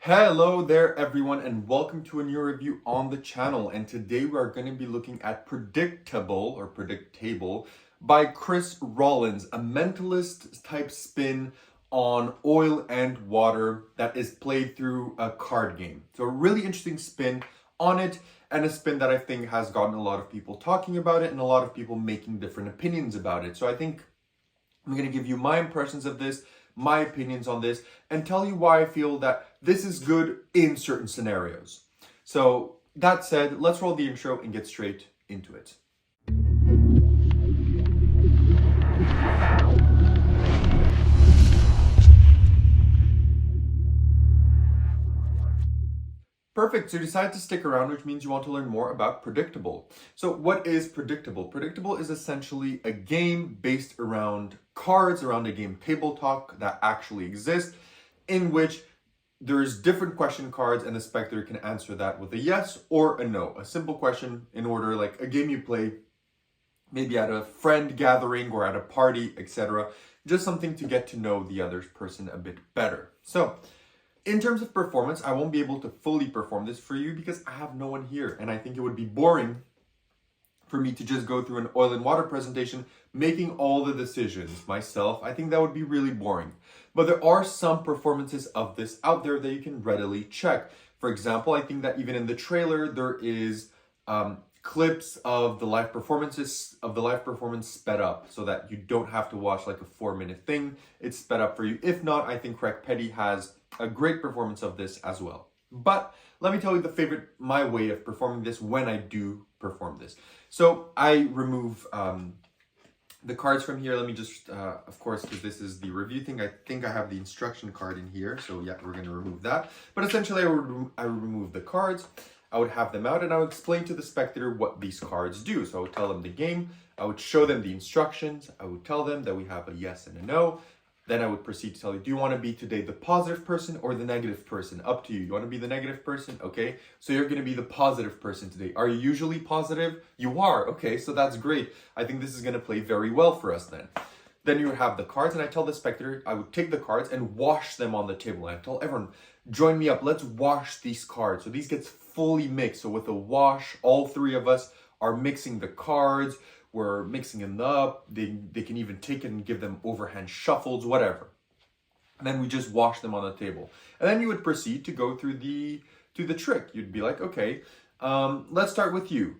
Hello there everyone and welcome to a new review on the channel, and today we are going to be looking at Predictable by Chris Rawlins, a mentalist type spin on oil and water that is played through a card game. So a really interesting spin on it, and a spin that I think has gotten a lot of people talking about it and a lot of people making different opinions about it. So I think I'm going to give you my impressions of this, my opinions on this, and tell you why I feel that this is good in certain scenarios. So that said, let's roll the intro and get straight into it. Perfect, so you decided to stick around, which means you want to learn more about Predictable. So what is Predictable? Predictable is essentially a game based around cards, around a game table talk that actually exists, in which there's different question cards and the spectator can answer that with a yes or a no. A simple question in order, like a game you play maybe at a friend gathering or at a party, etc. Just something to get to know the other person a bit better. So in terms of performance, I won't be able to fully perform this for you because I have no one here, and I think it would be boring for me to just go through an oil and water presentation making all the decisions myself. I think that would be really boring. But there are some performances of this out there that you can readily check. For example, I think that even in the trailer there is clips of the live performance sped up so that you don't have to watch like a 4-minute thing. It's sped up for you. If not, I think Craig Petty has a great performance of this as well. But let me tell you my way of performing this when I do perform this. So I remove the cards from here. Let me just, of course, because this is the review thing, I think I have the instruction card in here. So yeah, we're going to remove that. But essentially, I would remove the cards. I would have them out and I would explain to the spectator what these cards do. So I would tell them the game. I would show them the instructions. I would tell them that we have a yes and a no. Then I would proceed to tell you, do you want to be today the positive person or the negative person? Up to you. You want to be the negative person? Okay. So you're going to be the positive person today. Are you usually positive? You are. Okay. So that's great. I think this is going to play very well for us then. Then you would have the cards, and I tell the spectator, I would take the cards and wash them on the table. And I tell everyone, join me up. Let's wash these cards. So these gets fully mixed. So with a wash, all three of us are mixing the cards. We're mixing them up. They can even take it and give them overhand shuffles, whatever. And then we just wash them on the table. And then you would proceed to go through the trick. You'd be like, okay, let's start with you.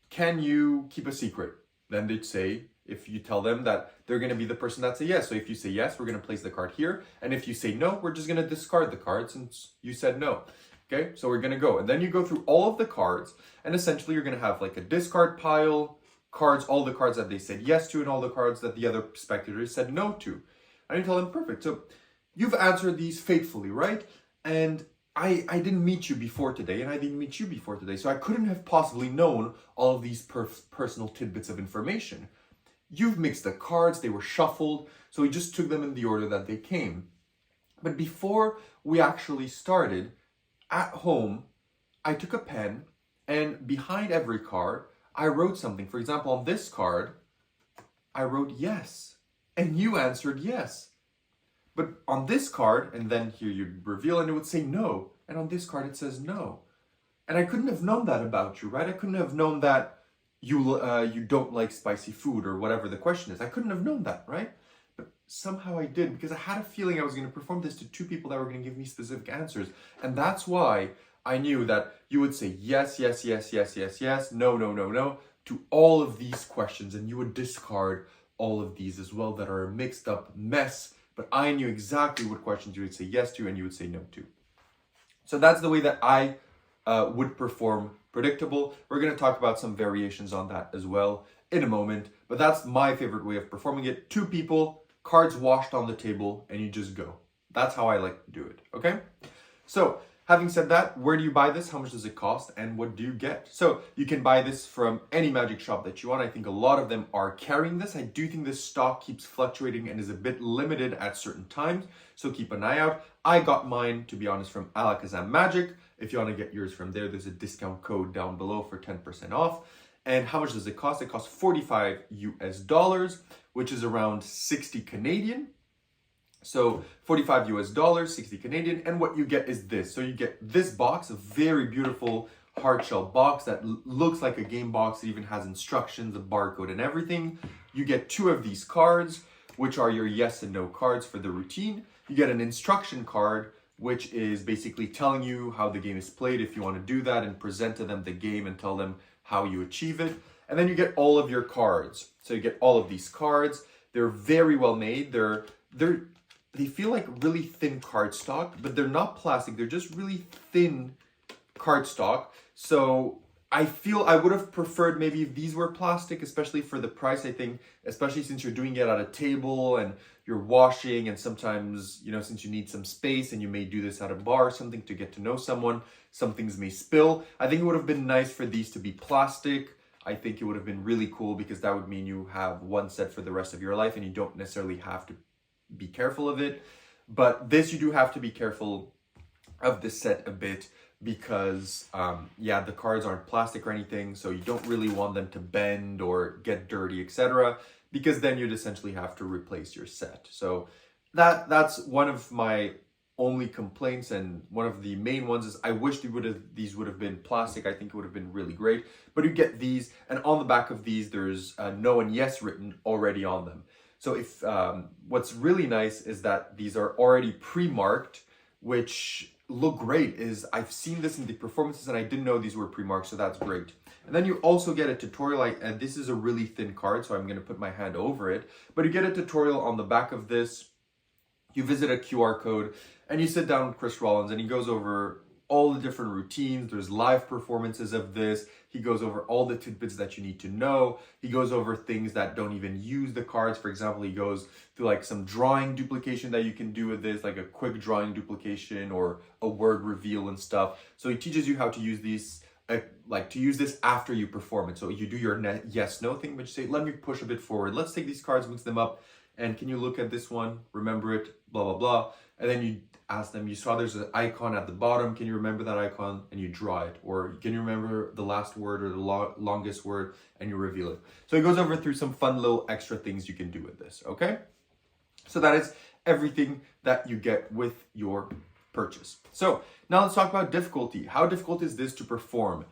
Can you keep a secret? Then they'd say, if you tell them that they're going to be the person that say yes. So if you say yes, we're going to place the card here. And if you say no, we're just going to discard the card since you said no. Okay, so we're going to go. And then you go through all of the cards. And essentially, you're going to have like a discard pile, cards, all the cards that they said yes to and all the cards that the other spectators said no to. And you tell them, perfect. So you've answered these faithfully, right? And I didn't meet you before today, and I didn't meet you before today. So I couldn't have possibly known all of these personal tidbits of information. You've mixed the cards, they were shuffled, so we just took them in the order that they came. But before we actually started, at home, I took a pen, and behind every card, I wrote something. For example, on this card, I wrote yes, and you answered yes. But on this card, and then here you'd reveal and it would say no, and on this card it says no. And I couldn't have known that about you, right? I couldn't have known that you don't like spicy food or whatever the question is. I couldn't have known that, right? But somehow I did, because I had a feeling I was going to perform this to two people that were going to give me specific answers. And that's why I knew that you would say yes, yes, yes, yes, yes, yes, no, no, no, no, to all of these questions, and you would discard all of these as well that are a mixed up mess, but I knew exactly what questions you would say yes to and you would say no to. So that's the way that I would perform Predictable. We're going to talk about some variations on that as well in a moment, but that's my favorite way of performing it. Two people, cards washed on the table, and you just go. That's how I like to do it, okay? So having said that, where do you buy this? How much does it cost? And what do you get? So you can buy this from any magic shop that you want. I think a lot of them are carrying this. I do think this stock keeps fluctuating and is a bit limited at certain times. So keep an eye out. I got mine, to be honest, from ALAKAZAM Magic. If you want to get yours from there, there's a discount code down below for 10% off. And how much does it cost? It costs 45 US dollars, which is around 60 Canadian. So 45 US dollars, 60 Canadian, and what you get is this. So you get this box, a very beautiful hard shell box that looks like a game box. It even has instructions, a barcode, and everything. You get 2 of these cards, which are your yes and no cards for the routine. You get an instruction card, which is basically telling you how the game is played if you want to do that, and present to them the game and tell them how you achieve it. And then you get all of your cards. So you get all of these cards. They're very well made. They feel like really thin cardstock, but they're not plastic. They're just really thin cardstock. So I feel I would have preferred maybe if these were plastic, especially for the price. I think, especially since you're doing it at a table and you're washing, and sometimes, you know, since you need some space and you may do this at a bar or something to get to know someone, some things may spill. I think it would have been nice for these to be plastic. I think it would have been really cool because that would mean you have one set for the rest of your life and you don't necessarily have to be careful of it. But this, you do have to be careful of the set a bit because yeah, the cards aren't plastic or anything, so you don't really want them to bend or get dirty, etc., because then you'd essentially have to replace your set. So that's one of my only complaints, and one of the main ones is I wish these would have been plastic. I think it would have been really great. But you get these, and on the back of these there's no and yes written already on them. So if what's really nice is that these are already pre-marked, which look great. I've seen this in the performances and I didn't know these were pre-marked, so that's great. And then you also get a tutorial, and this is a really thin card, so I'm going to put my hand over it. But you get a tutorial on the back of this. You visit a QR code and you sit down with Chris Rawlins and he goes over all the different routines. There's live performances of this. He goes over all the tidbits that you need to know. He goes over things that don't even use the cards. For example, he goes through like some drawing duplication that you can do with this, like a quick drawing duplication or a word reveal and stuff. So he teaches you how to use these, like to use this after you perform it. So you do your yes, no thing, but you say, let me push a bit forward. Let's take these cards, mix them up. And can you look at this one? Remember it, blah, blah, blah. And then you ask them, you saw there's an icon at the bottom. Can you remember that icon? And you draw it. Or can you remember the last word or the longest word? And you reveal it. So it goes over through some fun little extra things you can do with this, okay? So that is everything that you get with your purchase. So now let's talk about difficulty. How difficult is this to perform?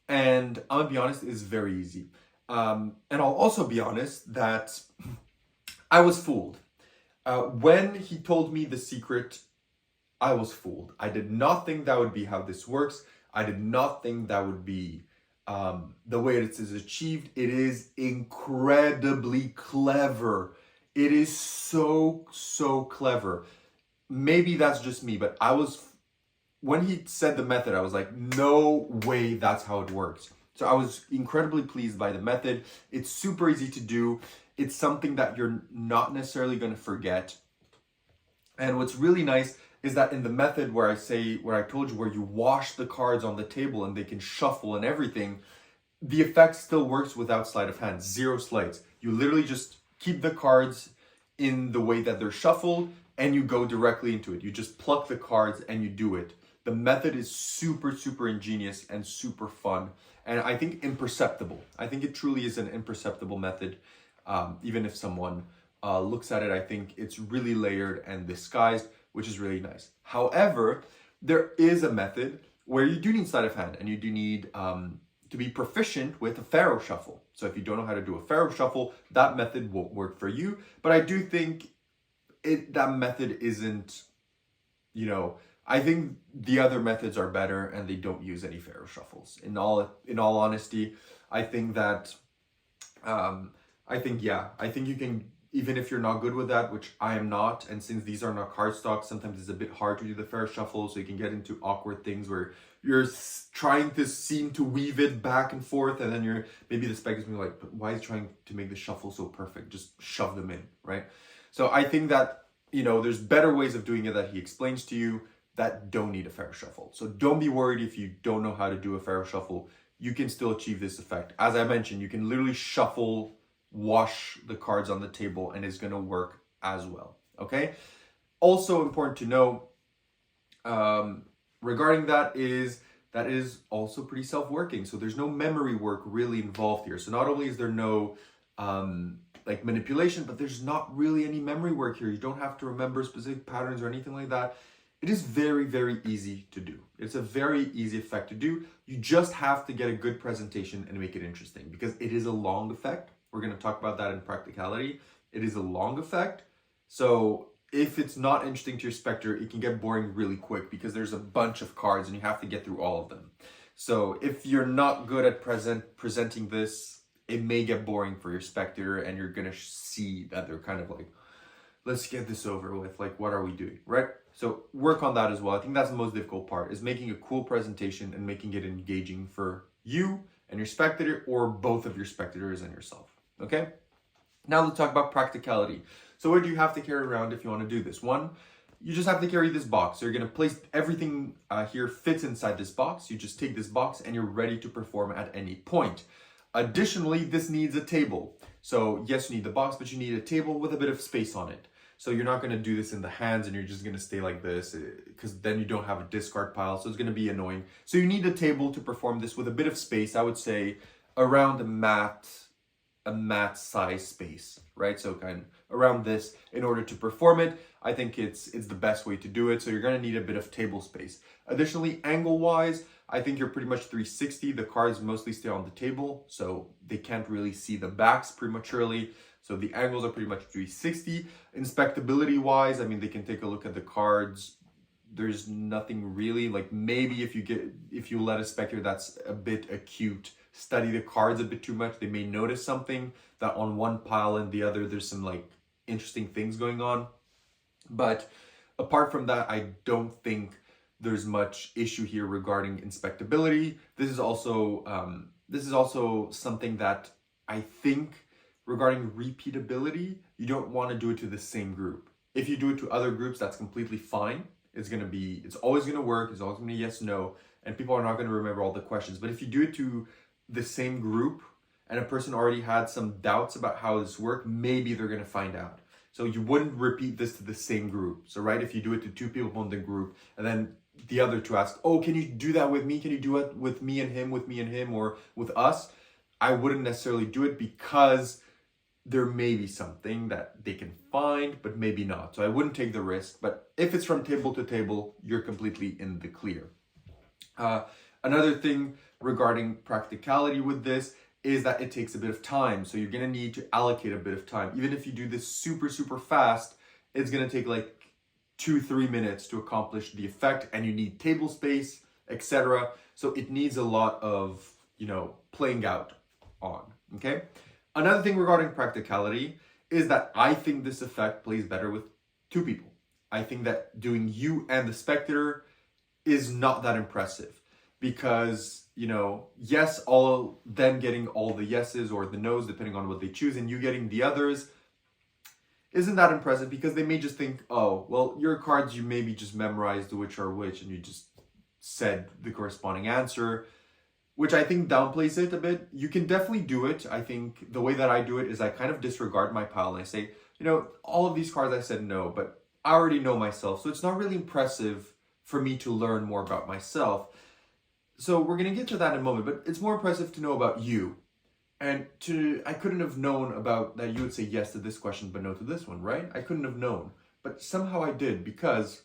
And I'm gonna be honest, it's very easy. And I'll also be honest that I was fooled. When he told me the secret, I was fooled. I did not think that would be how this works. I did not think that would be the way it is achieved. It is incredibly clever. It is so, so clever. Maybe that's just me, but when he said the method, I was like, no way that's how it works. So I was incredibly pleased by the method. It's super easy to do. It's something that you're not necessarily going to forget. And what's really nice is that in the method where I told you, where you wash the cards on the table and they can shuffle and everything, the effect still works without sleight of hand, 0 sleights. You literally just keep the cards in the way that they're shuffled and you go directly into it. You just pluck the cards and you do it. The method is super, super ingenious and super fun. And I think imperceptible. I think it truly is an imperceptible method. Even if someone looks at it, I think it's really layered and disguised, which is really nice. However, there is a method where you do need sleight of hand and you do need to be proficient with a pharaoh shuffle. So if you don't know how to do a pharaoh shuffle, that method won't work for you. But I do think that method isn't, I think the other methods are better and they don't use any pharaoh shuffles. In all honesty, I think that, I think you can, even if you're not good with that, which I am not, and since these are not cardstock, sometimes it's a bit hard to do the pharaoh shuffle, so you can get into awkward things where you're trying to seem to weave it back and forth, and then maybe the spectator's being like, but why is he trying to make the shuffle so perfect? Just shove them in, right? So I think that, there's better ways of doing it that he explains to you that don't need a pharaoh shuffle. So don't be worried if you don't know how to do a pharaoh shuffle. You can still achieve this effect. As I mentioned, you can literally shuffle, wash the cards on the table, and it's going to work as well, okay? Also important to know regarding that is also pretty self-working. So there's no memory work really involved here. So not only is there no like manipulation, but there's not really any memory work here. You don't have to remember specific patterns or anything like that. It is very, very easy to do. It's a very easy effect to do. You just have to get a good presentation and make it interesting, because it is a long effect. We're going to talk about that in practicality. It is a long effect. So if it's not interesting to your spectator, it can get boring really quick because there's a bunch of cards and you have to get through all of them. So if you're not good at presenting this, it may get boring for your spectator, and you're going to see that they're kind of like, let's get this over with. Like, what are we doing, right? So work on that as well. I think that's the most difficult part, is making a cool presentation and making it engaging for you and your spectator, or both of your spectators and yourself, okay? Now let's talk about practicality. So what do you have to carry around if you want to do this? One, you just have to carry this box. So you're going to place everything here fits inside this box. You just take this box and you're ready to perform at any point. Additionally, this needs a table. So yes, you need the box, but you need a table with a bit of space on it. So you're not going to do this in the hands and you're just going to stay like this, because then you don't have a discard pile. So it's going to be annoying. So you need a table to perform this with a bit of space. I would say around a mat size space, right? So kind of around this in order to perform it. I think it's the best way to do it. So you're going to need a bit of table space. Additionally, angle wise, I think you're pretty much 360. The cards mostly stay on the table, so they can't really see the backs prematurely. So the angles are pretty much 360. Inspectability wise, I mean, they can take a look at the cards. There's nothing really, like maybe if you let a spectator that's a bit acute study the cards a bit too much, they may notice something that on one pile and the other, there's some like interesting things going on. But apart from that, I don't think there's much issue here regarding inspectability. This is also something that I think regarding repeatability, you don't want to do it to the same group. If you do it to other groups, that's completely fine. It's always going to work. It's always going to be yes, no, and people are not going to remember all the questions. But if you do it to the same group and a person already had some doubts about how this worked, maybe they're going to find out. So you wouldn't repeat this to the same group. So right, if you do it to two people in the group and then the other two ask, oh, can you do that with me? Can you do it with me and him, or with us? I wouldn't necessarily do it, because there may be something that they can find, but maybe not. So I wouldn't take the risk. But if it's from table to table, you're completely in the clear. Another thing regarding practicality with this is that it takes a bit of time. So you're going to need to allocate a bit of time. Even if you do this super, super fast, it's going to take like 2-3 minutes to accomplish the effect, and you need table space, etc. So it needs a lot of, playing out on, okay? Another thing regarding practicality is that I think this effect plays better with two people. I think that doing you and the spectator is not that impressive, because, yes, all them getting all the yeses or the nos, depending on what they choose, and you getting the others, isn't that impressive, because they may just think, oh, well, your cards, you maybe just memorized which are which, and you just said the corresponding answer, which I think downplays it a bit. You can definitely do it. I think the way that I do it is I kind of disregard my pile and I say, all of these cards I said no, but I already know myself. So it's not really impressive for me to learn more about myself. So we're going to get to that in a moment, but it's more impressive to know about you. And I couldn't have known about that you would say yes to this question, but no to this one, right? I couldn't have known, but somehow I did, because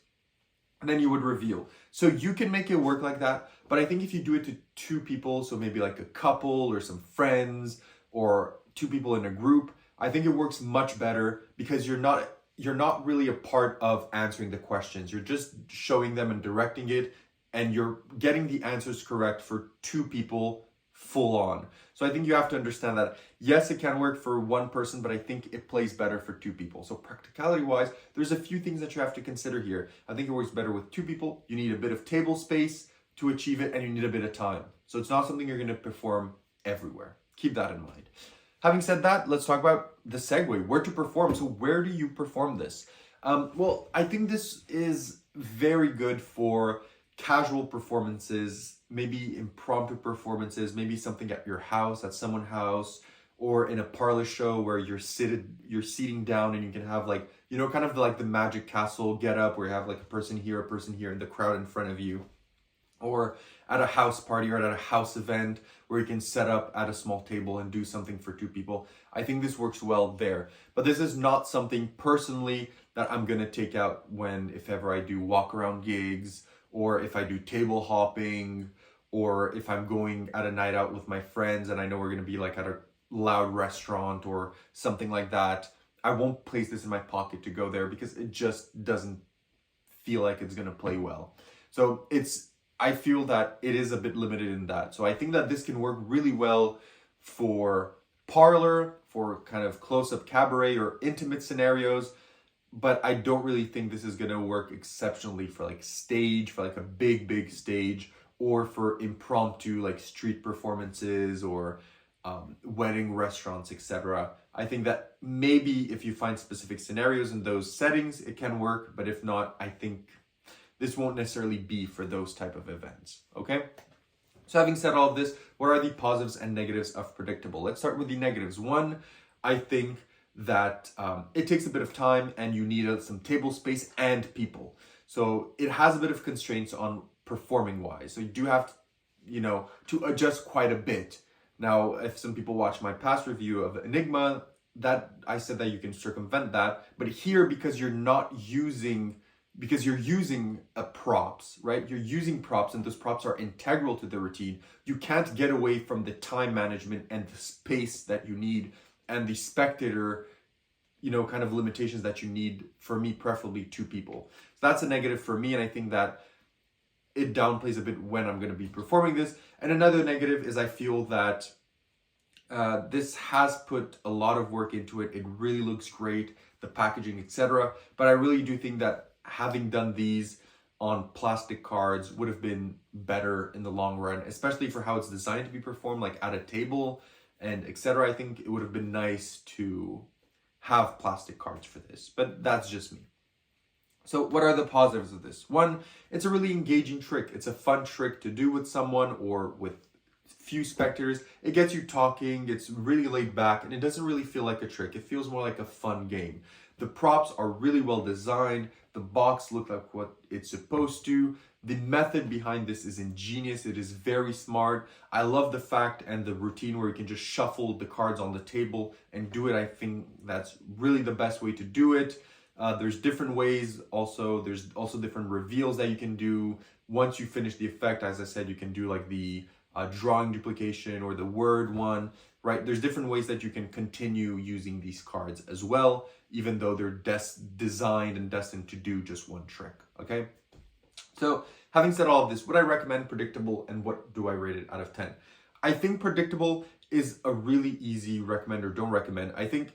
then you would reveal. So you can make it work like that. But I think if you do it to two people, so maybe like a couple or some friends or two people in a group, I think it works much better, because you're not really a part of answering the questions. You're just showing them and directing it, and you're getting the answers correct for two people full on. So I think you have to understand that, yes, it can work for one person, but I think it plays better for two people. So practicality wise, there's a few things that you have to consider here. I think it works better with two people. You need a bit of table space to achieve it, and you need a bit of time. So it's not something you're going to perform everywhere. Keep that in mind. Having said that, let's talk about the segue, where to perform. So where do you perform this? Well, I think this is very good for casual performances, maybe impromptu performances, maybe something at your house, at someone's house, or in a parlor show where you're seating down, and you can have like, kind of like the Magic Castle get up, where you have like a person here, and the crowd in front of you. or at a house party or at a house event where you can set up at a small table and do something for two people. I think this works well there. But this is not something personally that I'm gonna take out if ever I do walk around gigs, or if I do table hopping, or if I'm going at a night out with my friends and I know we're gonna be like at a loud restaurant or something like that. I won't place this in my pocket to go there because it just doesn't feel like it's gonna play well. So I feel that it is a bit limited in that. So I think that this can work really well for parlor, for kind of close-up cabaret or intimate scenarios, but I don't really think this is gonna work exceptionally for like stage, for like a big stage, or for impromptu like street performances or wedding restaurants, etc. I think that maybe if you find specific scenarios in those settings, it can work, but if not, I think this won't necessarily be for those type of events, okay? So having said all of this, what are the positives and negatives of predictable? Let's start with the negatives. One, I think that it takes a bit of time and you need some table space and people. So it has a bit of constraints on performing wise. So you do have to adjust quite a bit. Now, if some people watch my past review of Enigma, that I said that you can circumvent that, but here because you're using props, right? You're using props and those props are integral to the routine. You can't get away from the time management and the space that you need and the spectator, kind of limitations that you need, for me, preferably two people. So that's a negative for me, and I think that it downplays a bit when I'm going to be performing this. And another negative is I feel that this has put a lot of work into it. It really looks great, the packaging, etc. But I really do think that having done these on plastic cards would have been better in the long run, especially for how it's designed to be performed, like at a table and etc. I think it would have been nice to have plastic cards for this, but that's just me. So what are the positives of this? One, it's a really engaging trick. It's a fun trick to do with someone or with few spectators. It gets you talking, it's really laid back, and it doesn't really feel like a trick. It feels more like a fun game. The props are really well designed. The box looks like what it's supposed to. The method behind this is ingenious. It is very smart. I love the fact and the routine where you can just shuffle the cards on the table and do it. I think that's really the best way to do it. There's different ways also. There's also different reveals that you can do. Once you finish the effect, as I said, you can do like the drawing duplication or the word one, right? There's different ways that you can continue using these cards as well, even though they're designed and destined to do just one trick, okay? So having said all of this, would I recommend Predictable and what do I rate it out of 10? I think Predictable is a really easy recommend or don't recommend. I think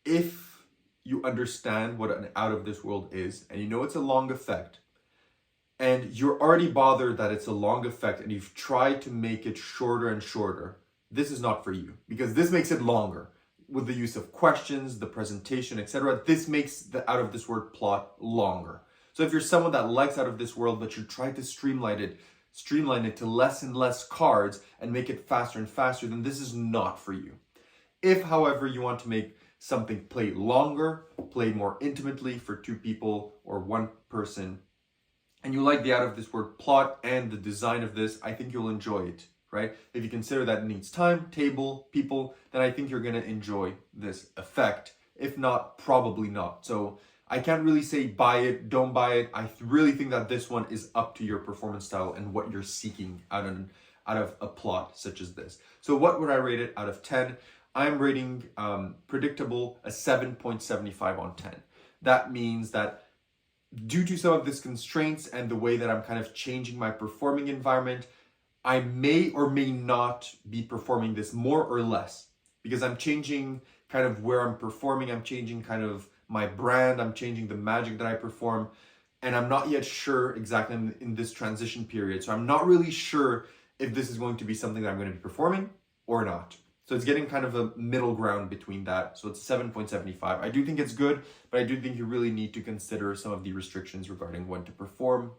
if you understand what an out of this world is and you know it's a long effect and you're already bothered that it's a long effect and you've tried to make it shorter and shorter, this is not for you because this makes it longer with the use of questions, the presentation, etc. This makes the out of this world plot longer. So if you're someone that likes out of this world but you try to streamline it to less and less cards and make it faster and faster, then this is not for you. If, however, you want to make something play longer, play more intimately for two people or one person, and you like the out of this world plot and the design of this, I think you'll enjoy it, right? If you consider that it needs time, table, people, then I think you're gonna enjoy this effect. If not, probably not. So I can't really say buy it, don't buy it. I really think that this one is up to your performance style and what you're seeking out of a plot such as this. So what would I rate it out of 10? I'm rating Predictable a 7.75 on 10. That means that due to some of these constraints and the way that I'm kind of changing my performing environment, I may or may not be performing this more or less because I'm changing kind of where I'm performing. I'm changing kind of my brand. I'm changing the magic that I perform. And I'm not yet sure exactly in this transition period. So I'm not really sure if this is going to be something that I'm going to be performing or not. So it's getting kind of a middle ground between that. So it's 7.75. I do think it's good, but I do think you really need to consider some of the restrictions regarding when to perform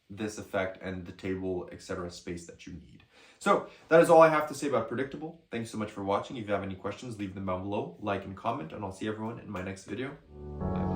this effect and the table, etc. space that you need. So that is all I have to say about Predictable. Thank you so much for watching. If you have any questions, leave them down below, like and comment, and I'll see everyone in my next video. Bye.